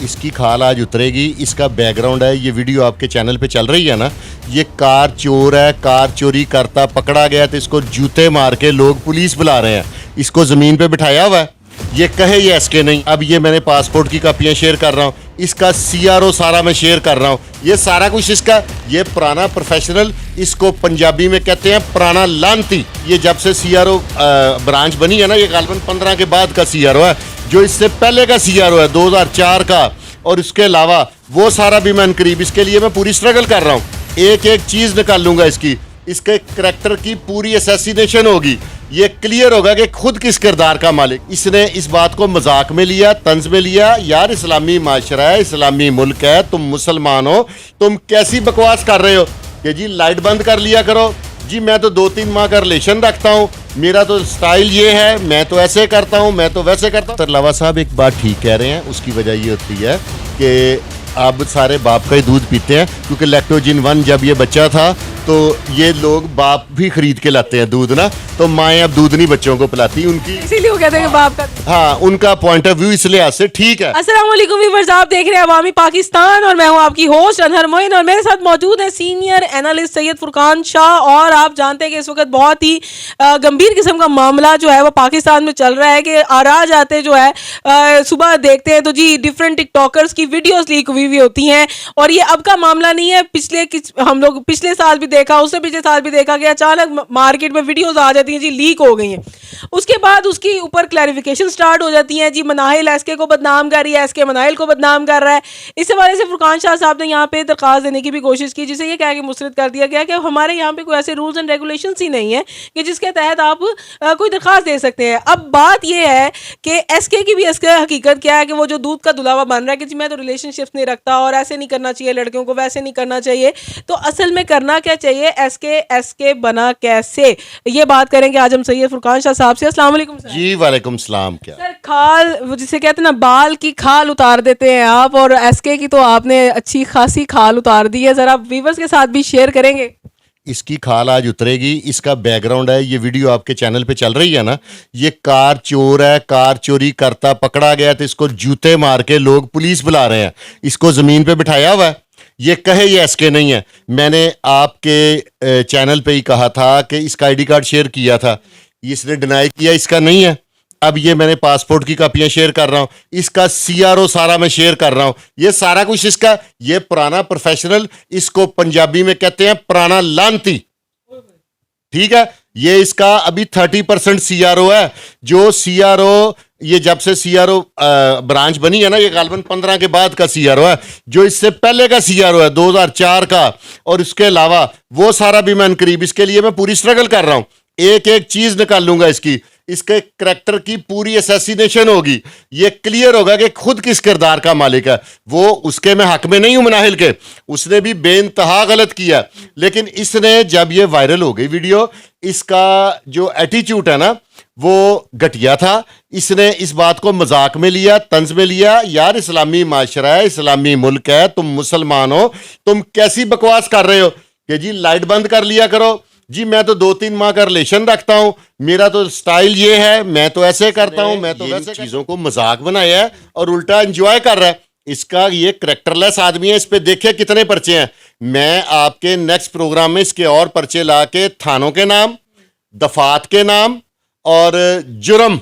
इसकी खाल आज उतरेगी। इसका बैकग्राउंड है, ये वीडियो आपके चैनल पे चल रही है ना, ये कार चोर है, कार चोरी करता पकड़ा गया तो इसको जूते मार के लोग पुलिस बुला रहे हैं। इसको ज़मीन पे बिठाया हुआ है, ये कहे ये एसके नहीं। अब ये मैंने पासपोर्ट की कापियाँ शेयर कर रहा हूँ, इसका सीआरओ सारा मैं शेयर कर रहा हूँ, ये सारा कुछ इसका। ये पुराना प्रोफेशनल, इसको पंजाबी में कहते हैं पुराना लानती। ये जब से सीआरओ ब्रांच बनी है ना, ये गालबन 15 के बाद का सीआरओ है, जो इससे पहले का सीआरओ है 2004 का। और इसके अलावा वो सारा भी मैं करीब, इसके लिए मैं पूरी स्ट्रगल कर रहा हूँ, एक एक चीज़ निकाल लूँगा इसकी। इसके करैक्टर की पूरी असैसिनेशन होगी, ये क्लियर होगा कि खुद किस किरदार का मालिक। इसने इस बात को मजाक में लिया, तंज में लिया। यार इस्लामी माशरा है, इस्लामी मुल्क है, तुम मुसलमान हो, तुम कैसी बकवास कर रहे हो कि जी लाइट बंद कर लिया करो, जी मैं तो 2-3 माह का रिलेशन रखता हूँ, मेरा तो स्टाइल ये है, मैं तो ऐसे करता हूँ, मैं तो वैसे करता हूँ। तरलावा साहब एक बात ठीक कह रहे हैं, उसकी वजह ये होती है कि अब सारे बाप का ही दूध पीते हैं, क्योंकि लैक्टोजिन 1 जब ये बच्चा था तो ये लोग बाप भी खरीद के लाते हैं दूध ना, तो माएँ अब दूध नहीं बच्चों को पिलाती उनकी, इसीलिए वो कहते हैं कि बाप का। हाँ, उनका पॉइंट ऑफ व्यू इस लिहाज से ठीक है। अस्सलाम वालेकुम व्यूअर्स, आप देख रहे हैं अवामी पाकिस्तान और मैं हूं आपकी होस्ट अनहर मोइन और मेरे साथ मौजूद है सीनियर एनालिस्ट सैयद फुरकान शाह। और आप जानते हैं कि इस वक्त बहुत ही गंभीर किस्म का मामला जो है वो पाकिस्तान में चल रहा है कि आराज आते जो है सुबह देखते हैं तो जी डिफरेंट टिकटॉकर्स की वीडियोस लीक हुई होती हैं। और ये अब का मामला नहीं है, हम लोग पिछले साल भी देखा, उससे पिछले साल भी देखा कि अचानक मार्केट में वीडियोस आ जाती हैं जी लीक हो गई हैं। उसके बाद उसके ऊपर क्लैरिफिकेशन स्टार्ट हो जाती है जी मनाहिल एसके को बदनाम कर रही है, एसके मनाहिल को बदनाम कर रहा है। इस हवाले से फुरकान शाह साहब ने यहाँ पे दरखास्त देने की भी कोशिश की, जिसे ये कह के मुस्तरद कर दिया गया कि हमारे यहाँ पे कोई ऐसे रूल्स एंड रेगुलेशंस ही नहीं है कि जिसके तहत आप कोई दरखास्त दे सकते हैं। अब बात ये है कि एसके की भी इसका हकीकत क्या है कि वो जो दूध का दुलावा बन रहा है कि जी मैं तो रिलेशनशिप नहीं रखता और ऐसे नहीं करना चाहिए लड़कियों को, वैसे नहीं करना चाहिए, तो असल में करना क्या चाहिए, एसके बना कैसे, ये बात करेंगे आज हम सैयद फुरकान शाह साहब से। अस्सलाम वालेकुम सर। जी वालेकुम सलाम। क्या सर, खाल जिसे कहते हैं ना, बाल की खाल उतार देते हैं आप, और एसके की तो आपने अच्छी खासी खाल उतार दी है, जरा व्यूअर्स के साथ भी शेयर करेंगे। इसकी खाल आज उतरेगी। इसका बैकग्राउंड है, ये वीडियो आपके चैनल पे चल रही है ना, ये कार चोर है, कार चोरी करता पकड़ा गया तो इसको जूते मार के लोग पुलिस बुला रहे हैं। इसको ज़मीन पे बिठाया हुआ है, ये कहे ये एसके नहीं है। मैंने आपके चैनल पे ही कहा था कि इसका आईडी कार्ड शेयर किया था, इसने डिनाई किया इसका नहीं है। अब ये मैंने पासपोर्ट की कापियाँ शेयर कर रहा हूँ, इसका सीआरओ सारा मैं शेयर कर रहा हूँ, ये सारा कुछ इसका। ये पुराना प्रोफेशनल, इसको पंजाबी में कहते हैं पुराना लानती, ठीक है। ये इसका अभी 30% सीआरओ है। जो सीआरओ, ये जब से सीआरओ ब्रांच बनी है ना, ये गालबन 15 के बाद का सीआरओ है, जो इससे पहले का सीआरओ है 2004 का। और इसके अलावा वो सारा भी मैं करीब, इसके लिए मैं पूरी स्ट्रगल कर रहा हूँ, एक एक चीज़ निकाल लूँगा इसकी। इसके करैक्टर की पूरी असैसिनेशन होगी, ये क्लियर होगा कि खुद किस किरदार का मालिक है। वो उसके मैं हक में नहीं हूं मनाहिल के, उसने भी बेइंतहा गलत किया, लेकिन इसने जब ये वायरल हो गई वीडियो, इसका जो एटीट्यूड है ना वो घटिया था। इसने इस बात को मजाक में लिया, तंज में लिया। यार इस्लामी माशरा है, इस्लामी मुल्क है, तुम मुसलमान हो, तुम कैसी बकवास कर रहे हो कि जी लाइट बंद कर लिया करो, जी मैं तो 2-3 माह का रिलेशन रखता हूँ, मेरा तो स्टाइल ये है, मैं तो ऐसे करता हूँ, मैं तो वैसे चीज़ों को मजाक बनाया है और उल्टा एंजॉय कर रहा है। इसका ये करैक्टरलेस आदमी है। इस पे देखिए कितने पर्चे हैं। मैं आपके नेक्स्ट प्रोग्राम में इसके और पर्चे ला के थानों के नाम, दफात के नाम और जुर्म,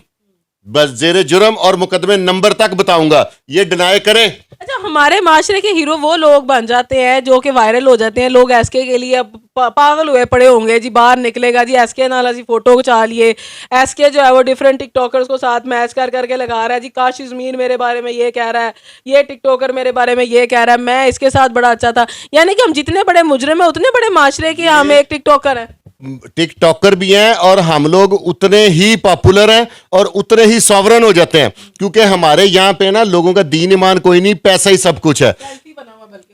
बस जेरे जुर्म और मुकदमे नंबर तक बताऊंगा, ये डिनाई करे। अच्छा, हमारे माशरे के हीरो वो लोग बन जाते हैं जो कि वायरल हो जाते हैं, लोग एसके के लिए पागल हुए पड़े होंगे जी, बाहर निकलेगा जी एसके नाला जी फोटो खिंचा लिए, एसके जो है वो डिफरेंट टिकटॉकर्स को साथ मैच कर करके लगा रहा है जी, काश ज़मीन मेरे बारे में ये कह रहा है, ये टिकटॉकर मेरे बारे में ये कह रहा है, मैं इसके साथ बड़ा अच्छा था। यानी कि हम जितने बड़े मुजरिम हैं उतने बड़े माशरे के हम एक टिकटॉकर हैं, टिकटॉकर भी हैं, और हम लोग उतने ही पॉपुलर हैं और उतने ही सॉवरन हो जाते हैं, क्योंकि हमारे यहाँ पे ना लोगों का दीन ईमान कोई नहीं, पैसा ही सब कुछ है।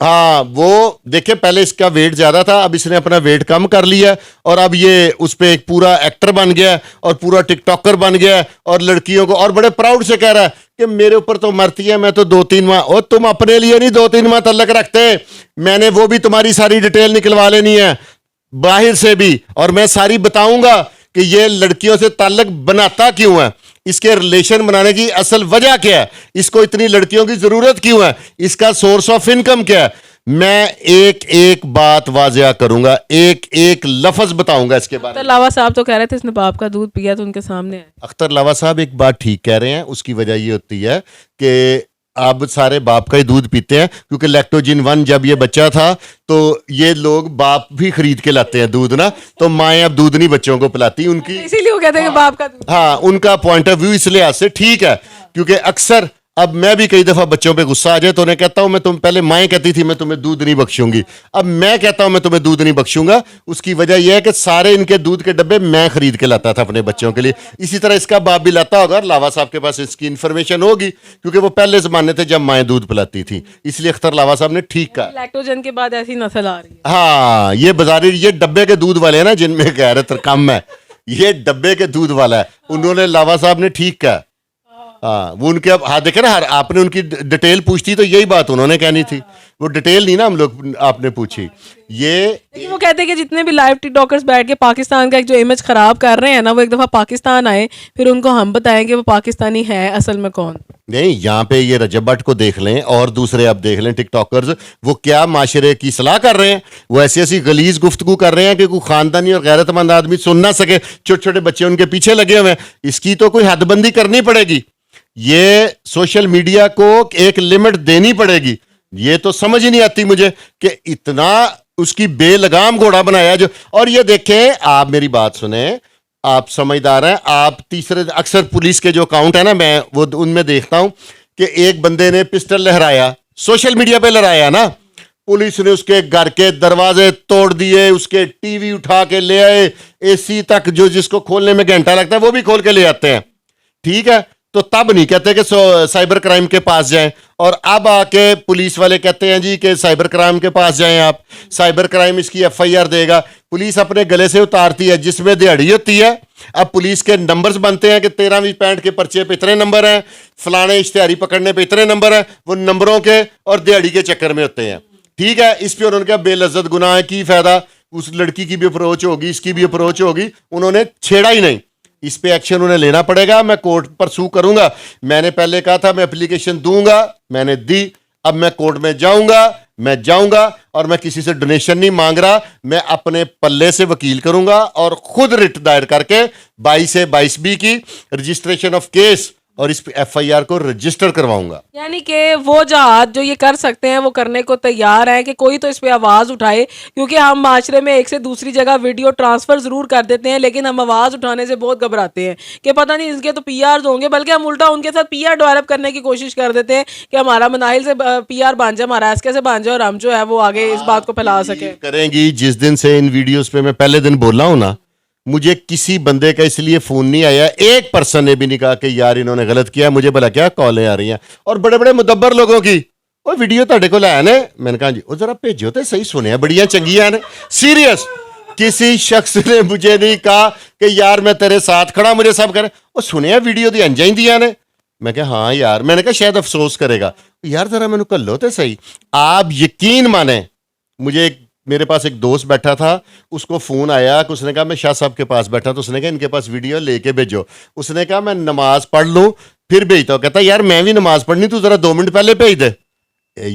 हाँ, वो देखिए पहले इसका वेट ज्यादा था, अब इसने अपना वेट कम कर लिया और अब ये उस पे एक पूरा एक्टर बन गया और पूरा टिकटॉकर बन गया, और लड़कियों को और बड़े प्राउड से कह रहा है कि मेरे ऊपर तो मरती है, मैं तो 2-3 माह, और तुम अपने लिए नहीं 2-3 माह तलक रखते, मैंने वो भी तुम्हारी सारी डिटेल निकलवा लेनी है बाहर से भी, और मैं सारी बताऊंगा कि ये लड़कियों से ताल्लुक बनाता क्यों है। इसके रिलेशन बनाने की असल वजह क्या है, इसको इतनी लड़कियों की जरूरत क्यों है, इसका सोर्स ऑफ इनकम क्या है। मैं एक एक बात वाजिया करूंगा, एक एक लफ्ज बताऊंगा इसके बारे तो में। लावा साहब तो कह रहे थे इसने बाप का दूध पिया तो उनके सामने है। अख्तर लावा साहब एक बात ठीक कह रहे हैं, उसकी वजह ये होती है कि अब सारे बाप का ही दूध पीते हैं, क्योंकि लैक्टोजिन 1 जब ये बच्चा था तो ये लोग बाप भी खरीद के लाते हैं दूध ना, तो माएँ अब दूध नहीं बच्चों को पिलाती उनकी। इसीलिए वो कहते हैं कि बाप का दूध। हाँ, उनका पॉइंट ऑफ व्यू इस लिहाज से ठीक है, क्योंकि अक्सर अब मैं भी कई दफा बच्चों पे गुस्सा आ जाए तो उन्हें कहता हूं मैं तुम पहले माएँ कहती थी मैं तुम्हें दूध नहीं बख्शूंगी, अब मैं कहता हूं मैं तुम्हें दूध नहीं बख्शूंगा। उसकी वजह यह है कि सारे इनके दूध के डब्बे मैं खरीद के लाता था अपने बच्चों के लिए, इसी तरह इसका बाप भी लाता होगा और लावा साहब के पास इसकी इन्फॉर्मेशन होगी, क्योंकि वो पहले जमाने थे जब माएँ दूध पिलाती थी। इसलिए अख्तर लावा साहब ने ठीक कहा। लैक्टोजन के बाद ऐसी नस्ल आ रही है। हाँ, ये बाजारी ये डब्बे के दूध वाले हैं ना जिनमें गैरत कम है, ये डब्बे के दूध वाला है, उन्होंने लावा साहब ने ठीक कहा। हाँ, वो उनके अब हाँ देखे ना, हर आपने उनकी डिटेल पूछती तो यही बात उन्होंने कहनी थी, वो डिटेल नहीं ना हम लोग आपने पूछी। ये लेकिन वो कहते हैं कि जितने भी लाइव टिकटॉकर्स बैठ के पाकिस्तान का एक जो इमेज खराब कर रहे हैं ना, वो एक दफा पाकिस्तान आए फिर उनको हम बताएं कि वो पाकिस्तानी है असल में कौन। नहीं, यहाँ पे ये रजब भट्ट को देख लें और दूसरे आप देख लें टिकटॉकर्स, वो क्या माशरे की सलाह कर रहे हैं, वो ऐसी ऐसी गलीज गुफ्तगू कर रहे हैं कि कोई खानदानी और गैरतमंद आदमी सुन ना सके, छोटे छोटे बच्चे उनके पीछे लगे हुए हैं। इसकी तो कोई हदबंदी करनी पड़ेगी, ये सोशल मीडिया को एक लिमिट देनी पड़ेगी। ये तो समझ ही नहीं आती मुझे कि इतना उसकी बेलगाम घोड़ा बनाया जो। और ये देखें, आप मेरी बात सुने, आप समझदार हैं, आप तीसरे अक्सर पुलिस के जो अकाउंट है ना, मैं वो उनमें देखता हूं कि एक बंदे ने पिस्टल लहराया, सोशल मीडिया पे लहराया ना, पुलिस ने उसके घर के दरवाजे तोड़ दिए, उसके टीवी उठा के ले आए, एसी तक जो जिसको खोलने में घंटा लगता है वो भी खोल के ले आते हैं। ठीक है, तो तब नहीं कहते कि साइबर क्राइम के पास जाएं, और अब आके पुलिस वाले कहते हैं जी कि साइबर क्राइम के पास जाएं आप, साइबर क्राइम इसकी एफआईआर देगा। पुलिस अपने गले से उतारती है जिसमें दिहाड़ी होती है। अब पुलिस के नंबर्स बनते हैं कि 13वीं पैंट के पर्चे पे इतने नंबर हैं, फलाने इश्तेहारी पकड़ने पे इतने नंबर हैं, वो नंबरों के और दिहाड़ी के चक्कर में होते हैं। ठीक है, इस पे उन्होंने कहा बेलज्जत गुनाह है, की फायदा, उस लड़की की भी अप्रोच होगी, इसकी भी अप्रोच होगी, उन्होंने छेड़ा ही नहीं। इस पे एक्शन उन्हें लेना पड़ेगा, मैं कोर्ट पर सू करूंगा। मैंने पहले कहा था मैं एप्लीकेशन दूंगा, मैंने दी, अब मैं कोर्ट में जाऊंगा और मैं किसी से डोनेशन नहीं मांग रहा, मैं अपने पल्ले से वकील करूंगा और खुद रिट दायर करके 22 से 22B की रजिस्ट्रेशन ऑफ केस और इस एफआईआर को रजिस्टर करवाऊंगा। यानी कि वो जहाज जो ये कर सकते हैं वो करने को तैयार हैं कि कोई तो इस पे आवाज़ उठाए, क्योंकि हम माशरे में एक से दूसरी जगह वीडियो ट्रांसफ़र ज़रूर कर देते हैं लेकिन हम आवाज़ उठाने से बहुत घबराते हैं कि पता नहीं इनके तो पीआर होंगे, बल्कि हम उल्टा उनके साथ पीआर डेवलप करने की कोशिश कर देते हैं कि हमारा मनाहिल से पीआर बन जाए, हमारा एसके से बन जाए और हम जो है वो आगे इस बात को फैला सकें। करेंगी। जिस दिन से इन वीडियोस पे मैं पहले दिन बोला हूं ना, मुझे किसी बंदे का इसलिए फोन नहीं आया, एक पर्सन ने भी नहीं कहा कि यार इन्होंने गलत किया, मुझे भला क्या कॉलें आ रही हैं और बड़े बड़े मुदब्बर लोगों की, वो वीडियो ਤੁਹਾਡੇ ਕੋਲ आया ने, मैंने कहा जी वो जरा भेजो तो सही, सुने बड़ियां चंगियां ने। सीरियस, किसी शख्स ने मुझे नहीं कहा कि यार मैं तेरे साथ खड़ा, मुझे सब कह रहे वो सुने वीडियो दी अंजाइंदियां ने। मैं कहा हाँ यार, मैंने कहा शायद अफसोस करेगा यार, जरा मैंने कल्लो तो सही। आप यकीन माने, मुझे मेरे पास एक दोस्त बैठा था, उसको फ़ोन आया कि उसने कहा मैं शाह साहब के पास बैठा, तो उसने कहा इनके पास वीडियो लेके भेजो। उसने कहा मैं नमाज पढ़ लूँ फिर भेजता हूँ। कहता यार मैं भी नमाज पढ़नी, तू ज़रा 2 मिनट पहले भेज दे।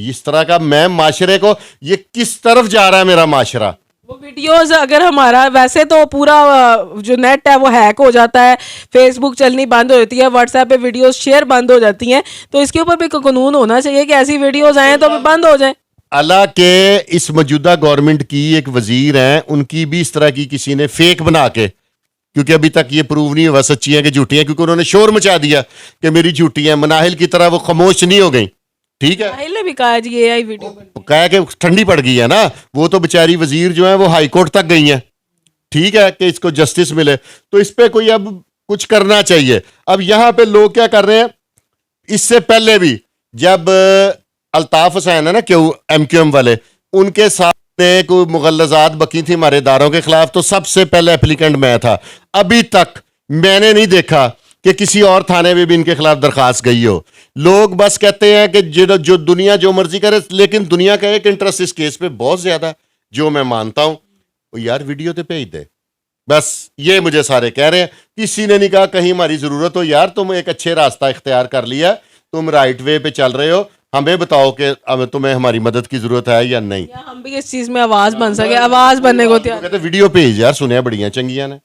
इस तरह का मैं माशरे को, ये किस तरफ जा रहा है मेरा माशरा। वो वीडियोस अगर हमारा वैसे तो पूरा जो नेट है वो हैक हो जाता है, फेसबुक चलनी बंद हो जाती है, व्हाट्सएप पे वीडियोस शेयर बंद हो जाती हैं, तो इसके ऊपर भी कानून होना चाहिए कि ऐसी वीडियोस आए तो बंद हो जाए। अल्लाह के इस मौजूदा गवर्नमेंट की एक वजीर हैं, उनकी भी इस तरह की किसी ने फेक बना के, क्योंकि अभी तक ये प्रूव नहीं हुआ सच्ची है कि झूठी है, क्योंकि उन्होंने शोर मचा दिया कि मेरी झूठी है, मनाहिल की तरह वो खामोश नहीं हो गई। ठीक है, मनाहिल ने भी कहा जी एआई वीडियो कह के ठंडी पड़ गई है ना, वो तो बेचारी वजीर जो है वो हाई कोर्ट तक गई हैं। ठीक है, कि इसको जस्टिस मिले, तो इस पे कोई अब कुछ करना चाहिए। अब यहाँ पे लोग क्या कर रहे हैं, इससे पहले भी जब अल्ताफ हुसैन है ना, क्यों MQM वाले, उनके साथ कोई मुगल्लजात बकी थी हमारे इदारों के खिलाफ, तो सबसे पहले एप्लीकेंट मैं था। अभी तक मैंने नहीं देखा कि किसी और थाने में भी इनके खिलाफ दरखास्त गई हो। लोग बस कहते हैं कि जो दुनिया जो मर्जी करे, लेकिन दुनिया का एक इंटरेस्ट इस केस पे बहुत ज्यादा, जो मैं मानता हूं, यार वीडियो तो भेज दे, बस ये मुझे सारे कह रहे हैं, किसी ने नहीं कहा कहीं हमारी ज़रूरत हो। यार तुम एक अच्छे रास्ता इख्तियार कर लिया, तुम राइट वे पे चल रहे हो, हमें बताओ कि अब तुम्हें हमारी मदद की ज़रूरत है या नहीं। या हम भी इस चीज में आवाज बन सके, आवाज बनने को तैयार। कहते वीडियो भेज यार, सुने बड़ियां चंगियां ने।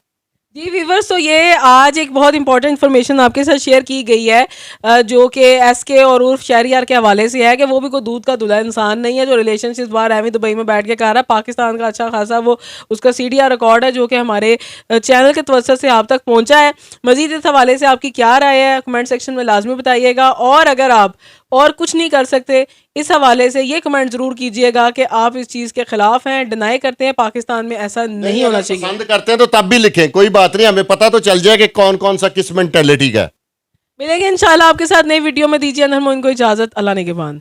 जी व्यूवर्स, तो ये आज एक बहुत इंपॉर्टेंट इन्फॉर्मेशन आपके साथ शेयर की गई है, जो कि एसके और उर्फ शहरियार के हवाले से है कि वो भी कोई दूध का धुला इंसान नहीं है जो रिलेशनशिप बाहर एमी दुबई में बैठ के कर रहा है। पाकिस्तान का अच्छा खासा वो उसका सीडीआर रिकॉर्ड है जो कि हमारे चैनल के तवज्जुह से आप तक पहुंचा है। मजीद इस हवाले से आपकी क्या राय है कमेंट सेक्शन में लाजमी बताइएगा, और अगर आप और कुछ नहीं कर सकते इस हवाले से ये कमेंट ज़रूर कीजिएगा कि आप इस चीज़ के खिलाफ हैं, डिनाई करते हैं, पाकिस्तान में ऐसा नहीं होना चाहिए। पसंद करते हैं तो तब भी लिखें, कोई बात नहीं, हमें पता तो चल जाए कि कौन कौन सा किस मेंटेलिटी का है। मिलेंगे इंशाल्लाह आपके साथ नई वीडियो में। दीजिए अनहर मोइन को इजाज़त, अल्लाह ने के बाद।